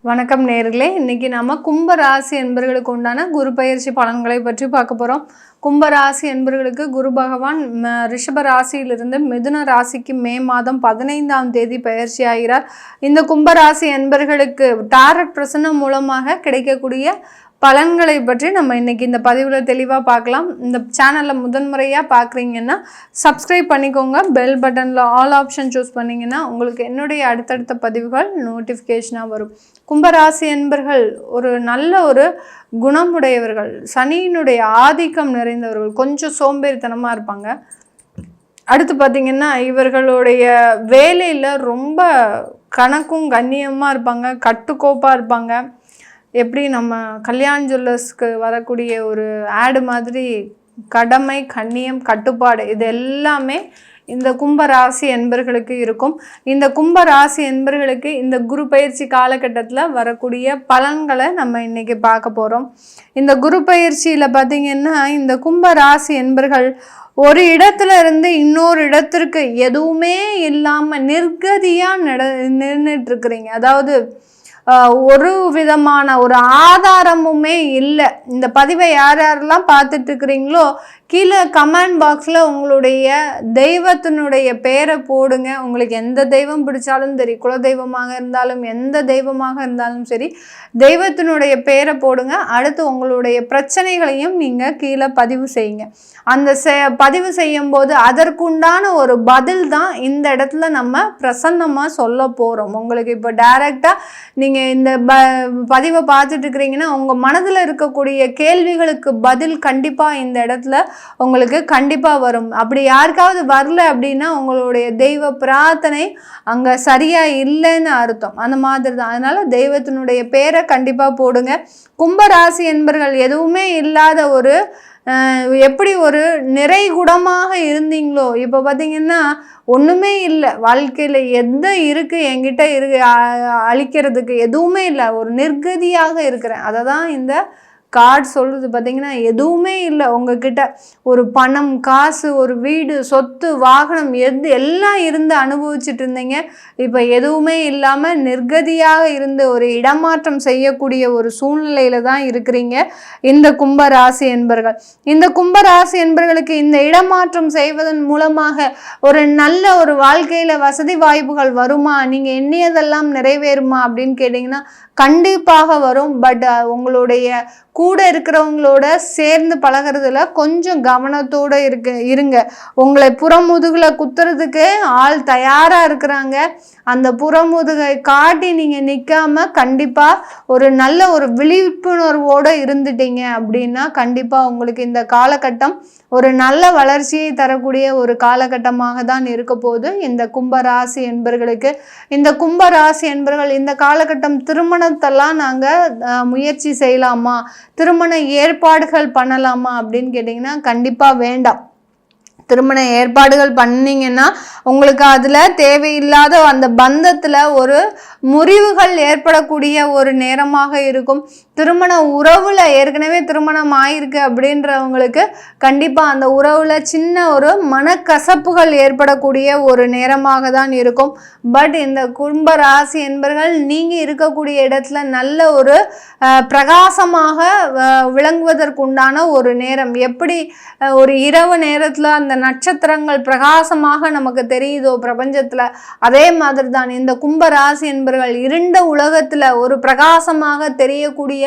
வணக்கம் நேயர்களே, இன்னைக்கு நாம கும்பராசி என்பர்களுக்கு உண்டான குரு பயிற்சி பலன்களை பற்றி பார்க்க போறோம். கும்பராசி என்பர்களுக்கு குரு பகவான் ரிஷப ராசியிலிருந்து மிதுன ராசிக்கு மே மாதம் 15ஆம் தேதி பயிற்சி ஆகிறார். இந்த கும்பராசி என்பர்களுக்கு டாரட் பிரசன்னம் மூலமாக கிடைக்கக்கூடிய பலன்களை பற்றி நம்ம இன்னைக்கு இந்த பதிவில் தெளிவாக பார்க்கலாம். இந்த சேனலில் முதன்முறையாக பார்க்குறீங்கன்னா சப்ஸ்கிரைப் பண்ணிக்கோங்க. பெல் பட்டனில் ஆல் ஆப்ஷன் சூஸ் பண்ணிங்கன்னா உங்களுக்கு என்னுடைய அடுத்தடுத்த பதிவுகள் நோட்டிஃபிகேஷனாக வரும். கும்பராசி என்பர்கள் ஒரு நல்ல ஒரு குணமுடையவர்கள், சனியினுடைய ஆதிக்கம் நிறைந்தவர்கள், கொஞ்சம் சோம்பேறித்தனமாக இருப்பாங்க. அடுத்து பார்த்திங்கன்னா இவர்களுடைய வேலையில் ரொம்ப கணக்கும் கண்ணியமாக இருப்பாங்க, கட்டுக்கோப்பாக இருப்பாங்க. எப்படி நம்ம கல்யாண் ஜுவல்லர்ஸ்க்கு வரக்கூடிய ஒரு ஆடு மாதிரி கடமை, கண்ணியம், கட்டுப்பாடு இது எல்லாமே இந்த கும்பராசி என்பர்களுக்கு இருக்கும். இந்த கும்பராசி என்பர்களுக்கு இந்த குரு பயிற்சி காலகட்டத்தில் வரக்கூடிய பலன்களை நம்ம இன்றைக்கி பார்க்க போகிறோம். இந்த குரு பயிற்சியில் பார்த்திங்கன்னா இந்த கும்பராசி என்பர்கள் ஒரு இடத்துல இருந்து இன்னொரு இடத்திற்கு எதுவுமே இல்லாமல் நிர்கதியாக நின்றுட்டுருக்குறீங்க. அதாவது ஒரு விதமான ஒரு ஆதாரமுமே இல்லை. இந்த பதிவை யார் யாரெல்லாம் பார்த்துட்டு இருக்கிறீங்களோ கீழே கமெண்ட் பாக்ஸில் உங்களுடைய தெய்வத்தினுடைய பேரை போடுங்க. உங்களுக்கு எந்த தெய்வம் பிடிச்சாலும் சரி, குலதெய்வமாக இருந்தாலும் எந்த தெய்வமாக இருந்தாலும் சரி, தெய்வத்தினுடைய பேரை போடுங்க. அடுத்து உங்களுடைய பிரச்சனைகளையும் நீங்கள் கீழே பதிவு செய்யுங்க. அந்த பதிவு செய்யும் போது அதற்குண்டான ஒரு பதில் தான் இந்த இடத்துல நம்ம பிரசன்னமாக சொல்ல போகிறோம். உங்களுக்கு இப்போ டைரெக்டாக நீங்கள் இந்த பதிவை பார்த்துட்டு இருக்கிறீங்கன்னா உங்கள் மனதில் இருக்கக்கூடிய கேள்விகளுக்கு பதில் கண்டிப்பாக இந்த இடத்துல உங்களுக்கு கண்டிப்பாக வரும். அப்படி யாருக்காவது வரல அப்படின்னா உங்களுடைய தெய்வ பிரார்த்தனை அங்கே சரியாக இல்லைன்னு அர்த்தம். அந்த மாதிரி தான். அதனால் தெய்வத்தினுடைய பேரை கண்டிப்பாக போடுங்க. கும்பராசி என்பர்கள் எதுவுமே இல்லாத ஒரு எப்படி ஒரு நிறைகுடமாக இருந்தீங்களோ இப்போ பார்த்தீங்கன்னா ஒன்றுமே இல்லை, வாழ்க்கையில் எந்த இருக்குது என்கிட்ட அழிக்கிறதுக்கு எதுவுமே இல்லை, ஒரு நிர்கதியாக இருக்கிறேன். அதை தான் இந்த கார்டு சொல்லுது. பார்த்தீங்கன்னா எதுவுமே இல்லை உங்ககிட்ட. ஒரு பணம், காசு, ஒரு வீடு, சொத்து, வாகனம் எல்லாம் இருந்து அனுபவிச்சுட்டு இருந்தீங்க. இப்போ எதுவுமே இல்லாமல் நிர்கதியாக இருந்து ஒரு இடமாற்றம் செய்யக்கூடிய ஒரு சூழ்நிலையில தான் இருக்கிறீங்க இந்த கும்பராசி என்பர்கள். இந்த கும்பராசி என்பர்களுக்கு இந்த இடமாற்றம் செய்வதன் மூலமாக ஒரு நல்ல ஒரு வாழ்க்கையில் வசதி வாய்ப்புகள் வருமா, நீங்கள் எண்ணியதெல்லாம் நிறைவேறுமா அப்படின்னு கேட்டிங்கன்னா கண்டிப்பாக வரும். பட் உங்களுடைய கூட இருக்கிறவங்களோட சேர்ந்து பழகிறதுல கொஞ்சம் கவனத்தோடு இருங்க. உங்களை புறமுதுகில் குத்துறதுக்கு ஆள் தயாராக இருக்கிறாங்க. அந்த புறமுதுகை காட்டி நீங்கள் நிற்காம கண்டிப்பாக ஒரு நல்ல ஒரு விழிப்புணர்வோடு இருந்துட்டீங்க அப்படின்னா கண்டிப்பாக உங்களுக்கு இந்த காலகட்டம் ஒரு நல்ல வளர்ச்சியை தரக்கூடிய ஒரு காலகட்டமாக தான் இருக்க போகுது இந்த கும்பராசி என்பர்களுக்கு. இந்த கும்பராசி என்பர்கள் இந்த காலகட்டம் திருமணத்தெல்லாம் நாங்கள் முயற்சி செய்யலாமா, திருமண ஏற்பாடுகள் பண்ணலாமா அப்படின்னு கேட்டிங்கன்னா கண்டிப்பாக வேண்டாம். திருமண ஏற்பாடுகள் பண்ணிங்கன்னா உங்களுக்கு அதில் தேவையில்லாத அந்த பந்தத்தில் ஒரு முறிவுகள் ஏற்படக்கூடிய ஒரு நேரமாக இருக்கும். திருமண உறவில் ஏற்கனவே திருமணம் ஆயிருக்கு அப்படின்றவங்களுக்கு கண்டிப்பாக அந்த உறவில் சின்ன ஒரு மனக்கசப்புகள் ஏற்படக்கூடிய ஒரு நேரமாக தான் இருக்கும். பட் இந்த கும்ப ராசி என்பர்கள் நீங்கள் இருக்கக்கூடிய இடத்துல நல்ல ஒரு பிரகாசமாக விளங்குவதற்குண்டான ஒரு நேரம். எப்படி ஒரு இரவு நேரத்தில் அந்த நட்சத்திரங்கள் பிரகாசமாக நமக்கு தெரியுதோ பிரபஞ்சத்தில், அதே மாதிரி தான் இந்த கும்பராசி என்பர்கள் இருண்ட உலகத்தில் ஒரு பிரகாசமாக தெரியக்கூடிய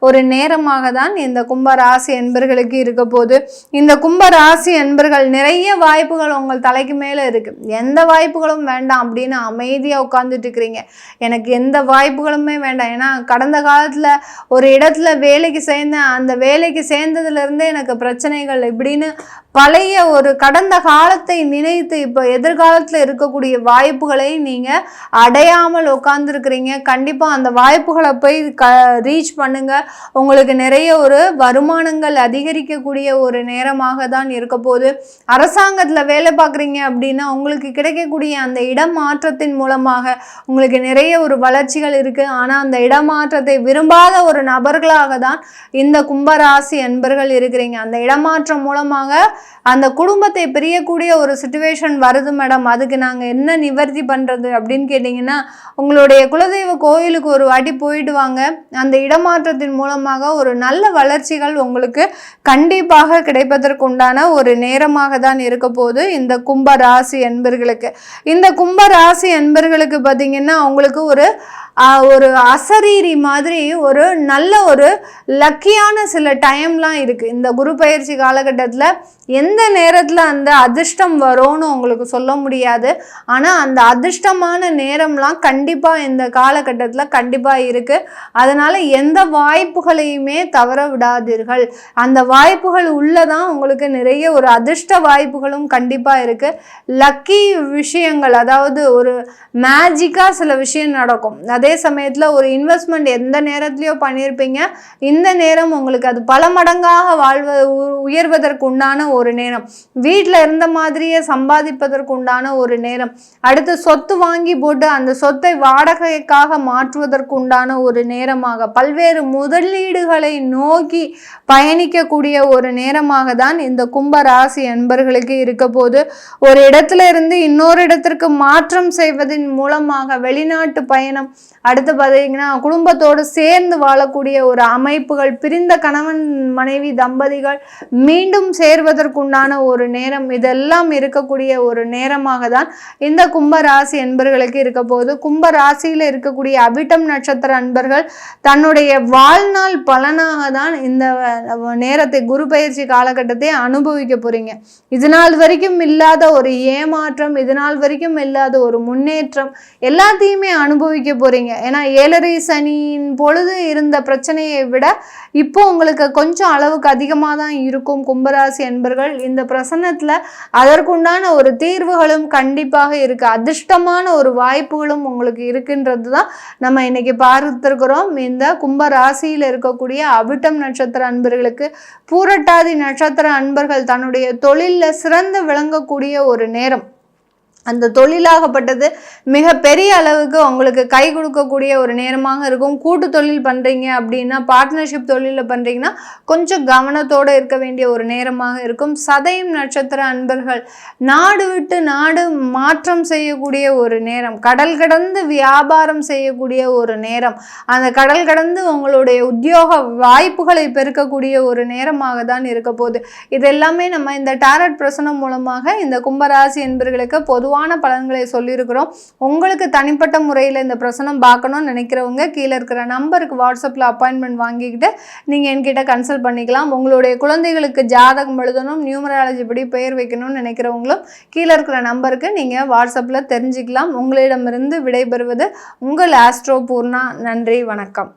ஒரு நேரமாக தான் இந்த கும்பராசி என்பர்களுக்கு இருக்க போது. இந்த கும்பராசி என்பர்கள் நிறைய வாய்ப்புகள் உங்கள் தலைக்கு மேலே இருக்கு. எந்த வாய்ப்புகளும் வேண்டாம் அப்படின்னு அமைதியாக உட்கார்ந்துட்டு இருக்கிறீங்க. எனக்கு எந்த வாய்ப்புகளுமே வேண்டாம், ஏன்னா கடந்த காலத்தில் ஒரு இடத்துல வேலைக்கு சேர்ந்தேன், அந்த வேலைக்கு சேர்ந்ததுலேருந்தே எனக்கு பிரச்சனைகள் இப்படின்னு பழைய ஒரு கடந்த காலத்தை நினைத்து இப்போ எதிர்காலத்தில் இருக்கக்கூடிய வாய்ப்புகளை நீங்கள் அடையாமல் உட்கார்ந்துருக்கிறீங்க. கண்டிப்பாக அந்த வாய்ப்புகளை போய் ரீச் பண்ணுங்க. உங்களுக்கு நிறைய ஒரு வருமானங்கள் அதிகரிக்கக்கூடிய ஒரு நேரமாக தான் இருக்க போகுது. அரசாங்கத்தில் வேலை பார்க்குறீங்க அப்படின்னா உங்களுக்கு கிடைக்கக்கூடிய அந்த இடமாற்றத்தின் மூலமாக உங்களுக்கு நிறைய ஒரு வளர்ச்சிகள் இருக்குது. ஆனால் அந்த இடமாற்றத்தை விரும்பாத ஒரு நபர்களாக தான் இந்த கும்பராசி என்பர்கள் இருக்கிறீங்க. அந்த இடமாற்றம் மூலமாக அந்த குடும்பத்தை பிரியக்கூடிய ஒரு சிச்சுவேஷன் வருது மேடம், அதுக்கு நாங்கள் என்ன நிவர்த்தி பண்ணுறது அப்படின்னு கேட்டிங்கன்னா, உங்களுடைய குலதெய்வ கோயிலுக்கு ஒரு வாட்டி போயிட்டு வாங்க. அந்த இடமாற்றத்தின் மூலமாக ஒரு நல்ல வளர்ச்சிகள் உங்களுக்கு கண்டிப்பாக கிடைப்பதற்குண்டான ஒரு நேரமாக தான் இருக்க போது இந்த கும்ப ராசி என்பர்களுக்கு. இந்த கும்ப ராசி என்பர்களுக்கு பார்த்தீங்கன்னா உங்களுக்கு ஒரு அசரீரி மாதிரி ஒரு நல்ல ஒரு லக்கியான சில டைம்லாம் இருக்குது. இந்த குரு பயிற்சி காலகட்டத்தில் எந்த நேரத்தில் அந்த அதிர்ஷ்டம் வரும்னு உங்களுக்கு சொல்ல முடியாது. ஆனால் அந்த அதிர்ஷ்டமான நேரம்லாம் கண்டிப்பாக இந்த காலகட்டத்தில் கண்டிப்பாக இருக்குது. அதனால் எந்த வாய்ப்புகளையுமே தவற விடாதீர்கள். அந்த வாய்ப்புகள் உள்ளதான் உங்களுக்கு நிறைய ஒரு அதிர்ஷ்ட வாய்ப்புகளும் கண்டிப்பாக இருக்குது. லக்கி விஷயங்கள், அதாவது ஒரு மேஜிக்காக சில விஷயம் நடக்கும். அதே சமயத்தில் ஒரு இன்வெஸ்ட்மெண்ட் எந்த நேரத்துலையோ பண்ணியிருப்பீங்க, இந்த நேரம் உங்களுக்கு அது பல மடங்காக உயர்வதற்கு உண்டான ஒரு நேரம். வீட்டில் இருந்த மாதிரியே சம்பாதிப்பதற்கு உண்டான ஒரு நேரம். அடுத்து சொத்து வாங்கி போட்டு அந்த சொத்தை வாடகைக்காக மாற்றுவதற்கு உண்டான ஒரு நேரமாக, பல்வேறு முதலீடுகளை நோக்கி பயணிக்கக்கூடிய ஒரு நேரமாக தான் இந்த கும்ப ராசி அன்பர்களுக்கு இருக்க போது. ஒரு இடத்துல இருந்து இன்னொரு இடத்திற்கு மாற்றம் செய்வதன் மூலமாக வெளிநாட்டு பயணம், அடுத்து பார்த்தீங்கன்னா குடும்பத்தோடு சேர்ந்து வாழக்கூடிய ஒரு அமைப்புகள், பிரிந்த கணவன் மனைவி தம்பதிகள் மீண்டும் சேர்வதற்குண்டான ஒரு நேரம், இதெல்லாம் இருக்கக்கூடிய ஒரு நேரமாக தான் இந்த கும்ப ராசி அன்பர்களுக்கு இருக்க போது. கும்ப ராசியில் இருக்கக்கூடிய அவிட்டம் நட்சத்திர அன்பர்கள் தன்னுடைய வாழ்நாள் பலனாக தான் இந்த நேரத்தை, குரு பயிற்சி காலகட்டத்தை அனுபவிக்க போறீங்க. இது நாள் வரைக்கும் இல்லாத ஒரு ஏமாற்றம், இது நாள் வரைக்கும் இல்லாத ஒரு முன்னேற்றம் எல்லாத்தையுமே அனுபவிக்க போறீங்க. ஏன்னா 7.5 சனியின் பொழுது இருந்த பிரச்சனையை விட இப்போ உங்களுக்கு கொஞ்சம் அளவுக்கு அதிகமாக தான் இருக்கும் கும்பராசி என்பர்கள். இந்த பிரசன்னத்தில் அதற்குண்டான ஒரு தீர்வுகளும் கண்டிப்பாக இருக்கு. அதிர்ஷ்டமான ஒரு வாய்ப்புகளும் உங்களுக்கு இருக்குன்றது தான் நம்ம இன்னைக்கு பார்த்திருக்கிறோம். இந்த கும்ப ராசியில் இருக்கக்கூடிய அவிட்டம் நட்சத்திர அன்பர்களுக்கு பூரட்டாதி நட்சத்திர அன்பர்கள் தன்னுடைய தொழிலில் சிறந்து விளங்கக்கூடிய ஒரு நேரம். அந்த தொழிலாகப்பட்டது மிக பெரிய அளவுக்கு உங்களுக்கு கை கொடுக்கக்கூடிய ஒரு நேரமாக இருக்கும். கூட்டு தொழில் பண்ணுறீங்க அப்படின்னா, பார்ட்னர்ஷிப் தொழிலில் பண்ணுறீங்கன்னா கொஞ்சம் கவனத்தோடு இருக்க வேண்டிய ஒரு நேரமாக இருக்கும். சதயம் நட்சத்திர அன்பர்கள் நாடு விட்டு நாடு மாற்றம் செய்யக்கூடிய ஒரு நேரம், கடல் கடந்து வியாபாரம் செய்யக்கூடிய ஒரு நேரம், அந்த கடல் கடந்து உங்களுடைய உத்தியோக வாய்ப்புகளை பெருக்கக்கூடிய ஒரு நேரமாக தான் இருக்க போகுது. இது எல்லாமே நம்ம இந்த டாரட் பிரசனம் மூலமாக இந்த கும்பராசி என்பர்களுக்கு பொதுவாக பலன்களை சொல்லியிருக்கிறோம். உங்களுக்கு தனிப்பட்ட முறையில் இந்த பிரசனம் பார்க்கணும்னு நினைக்கிறவங்க கீழே இருக்கிற நம்பருக்கு வாட்ஸ்அப்பில் அப்பாயின்மெண்ட் வாங்கிக்கிட்டு நீங்கள் என்கிட்ட கன்சல்ட் பண்ணிக்கலாம். உங்களுடைய குழந்தைகளுக்கு ஜாதகம் எழுதணும், நியூமராலஜி படி பெயர் வைக்கணும்னு நினைக்கிறவங்களும் கீழே இருக்கிற நம்பருக்கு நீங்கள் வாட்ஸ்அப்பில் தெரிஞ்சுக்கலாம். உங்களிடமிருந்து விடைபெறுவது உங்கள் ஆஸ்ட்ரோ பூர்ணா. நன்றி, வணக்கம்.